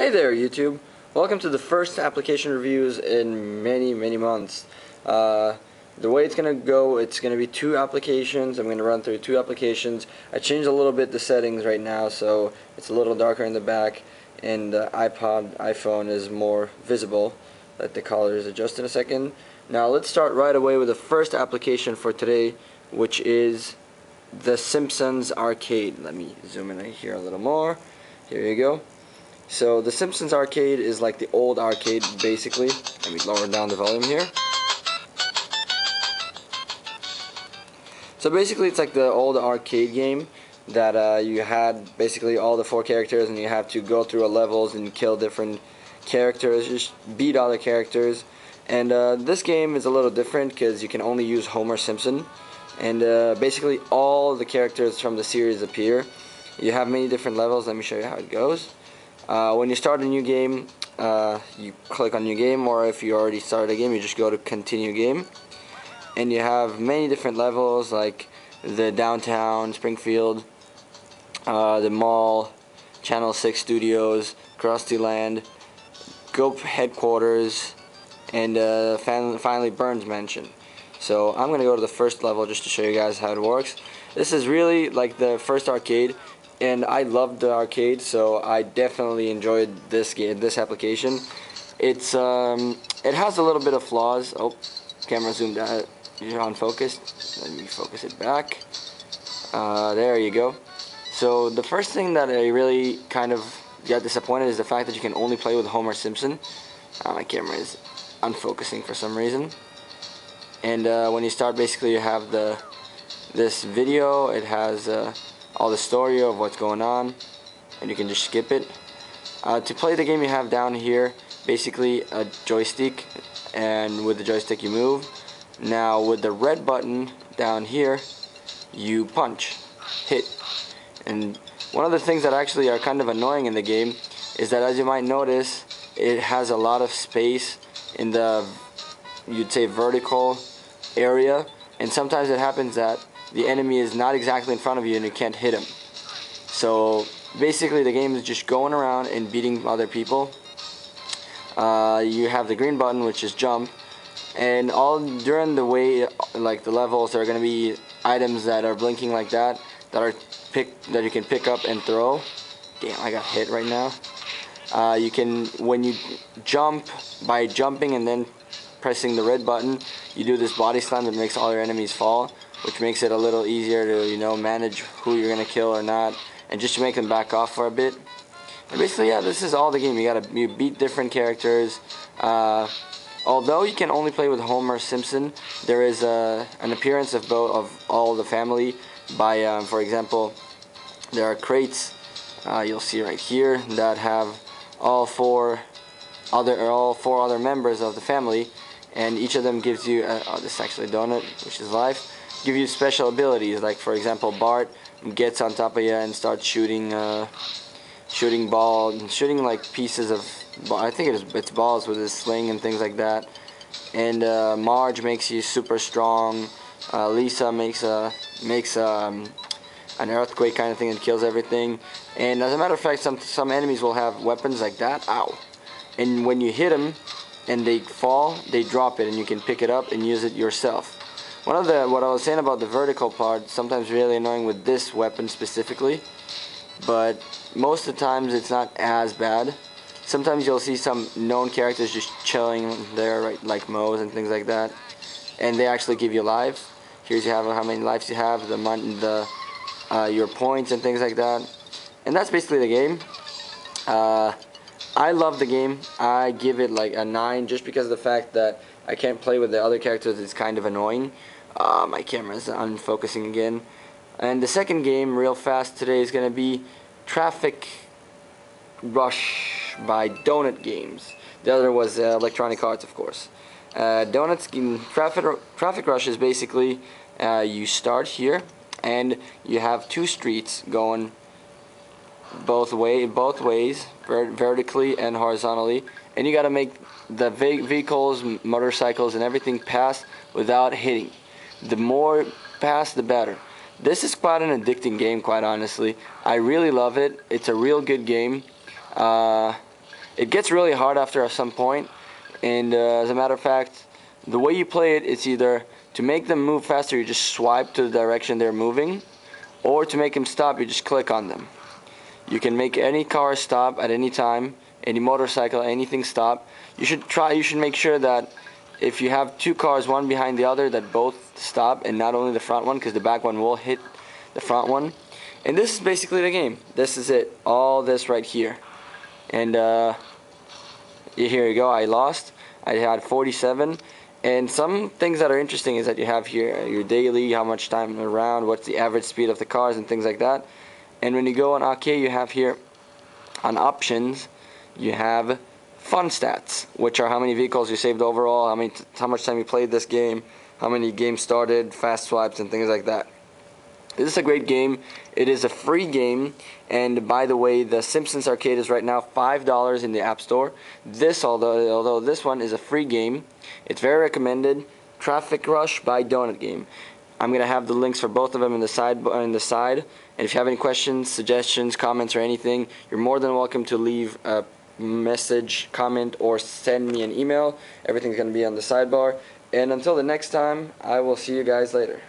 Hey there, YouTube. Welcome to the first application reviews in many months. The way it's going to go, it's going to be two applications. I'm going to run through two applications. I changed a little bit the settings right now, so it's a little darker in the back, and the iPhone is more visible. Let the colors adjust in a second. Now let's start right away with the first application for today, which is the Simpsons Arcade. Let me zoom in here a little more. Here you go. So the Simpsons Arcade is like the old arcade, basically. Let me lower down the volume here. So basically it's like the old arcade game that you had basically all the four characters, and you have to go through levels and kill different characters, just beat other characters. And this game is a little different because you can only use Homer Simpson, and basically all the characters from the series appear. You have many different levels. Let me show you how it goes. When you start a new game, you click on new game, or if you already started a game, you just go to continue game, and you have many different levels like the downtown Springfield, the mall, Channel 6 Studios, Krusty Land, Gope headquarters, and finally Burns Mansion. So I'm gonna go to the first level just to show you guys how it works. This is really like the first arcade, and I loved the arcade, so I definitely enjoyed this game, this application. It has a little bit of flaws. Oh, camera zoomed out. You're unfocused. Let me focus it back. There you go. So the first thing that I really kind of got disappointed is the fact that you can only play with Homer Simpson. My camera is unfocusing for some reason. And when you start, basically you have this video. It has all the story of what's going on, and you can just skip it. To play the game, you have down here basically a joystick, and with the joystick you move. Now with the red button down here, you punch, hit. And one of the things that actually are kind of annoying in the game is that, as you might notice, it has a lot of space in the, you'd say, vertical area, and sometimes it happens that the enemy is not exactly in front of you and you can't hit him. So basically the game is just going around and beating other people. You have the green button, which is jump, and all during the way, like the levels, there are going to be items that are blinking like that that you can pick up and throw. Damn, I got hit right now. You can, when you jump, by jumping and then pressing the red button, you do this body slam that makes all your enemies fall, which makes it a little easier to, you know, manage who you're gonna kill or not, and just to make them back off for a bit. And basically, yeah, this is all the game. You beat different characters. Although you can only play with Homer Simpson, there is an appearance of all the family. By for example, there are crates you'll see right here that have all four other members of the family, and each of them gives you this is actually a donut, which is life. Give you special abilities, like for example Bart gets on top of you and starts shooting like pieces of, I think it's balls with his sling and things like that. And Marge makes you super strong. Lisa makes an earthquake kind of thing and kills everything. And as a matter of fact, some enemies will have weapons like that. Ow! And when you hit them and they fall, they drop it, and you can pick it up and use it yourself. What I was saying about the vertical part, sometimes really annoying with this weapon specifically, but most of the times it's not as bad. Sometimes you'll see some known characters just chilling there, right, like Moe's and things like that, and they actually give you lives. Here's you have how many lives you have, your points and things like that, and that's basically the game. I love the game. I give it like a 9 just because of the fact that I can't play with the other characters. It's kind of annoying. My camera's unfocusing again. And the second game, real fast today, is going to be Traffic Rush by Donut Games. The other was Electronic Arts, of course. Traffic Rush is basically you start here, and you have two streets going both ways, vertically and horizontally, and you got to make the vehicles, motorcycles, and everything pass without hitting. The more pass, the better. This is quite an addicting game, quite honestly. I really love it. It's a real good game. It gets really hard after some point, and as a matter of fact, the way you play it, it's either to make them move faster, you just swipe to the direction they're moving, or to make them stop, you just click on them. You can make any car stop at any time, any motorcycle, anything stop. You should make sure that if you have two cars, one behind the other, that both stop, and not only the front one, because the back one will hit the front one. And this is basically the game. This is it. All this right here. And here you go. I lost. I had 47. And some things that are interesting is that you have here your daily, how much time around, what's the average speed of the cars, and things like that. And when you go on arcade, you have here on options, you have fun stats, which are how many vehicles you saved overall, how much time you played this game, how many games started, fast swipes, and things like that. This is a great game. It is a free game, and by the way, the Simpsons Arcade is right now $5 in the App Store. This, although this one is a free game, it's very recommended. Traffic Rush by Donut Game. I'm gonna have the links for both of them in the side. And if you have any questions, suggestions, comments, or anything, you're more than welcome to leave a message, comment, or send me an email. Everything's gonna be on the sidebar. And until the next time, I will see you guys later.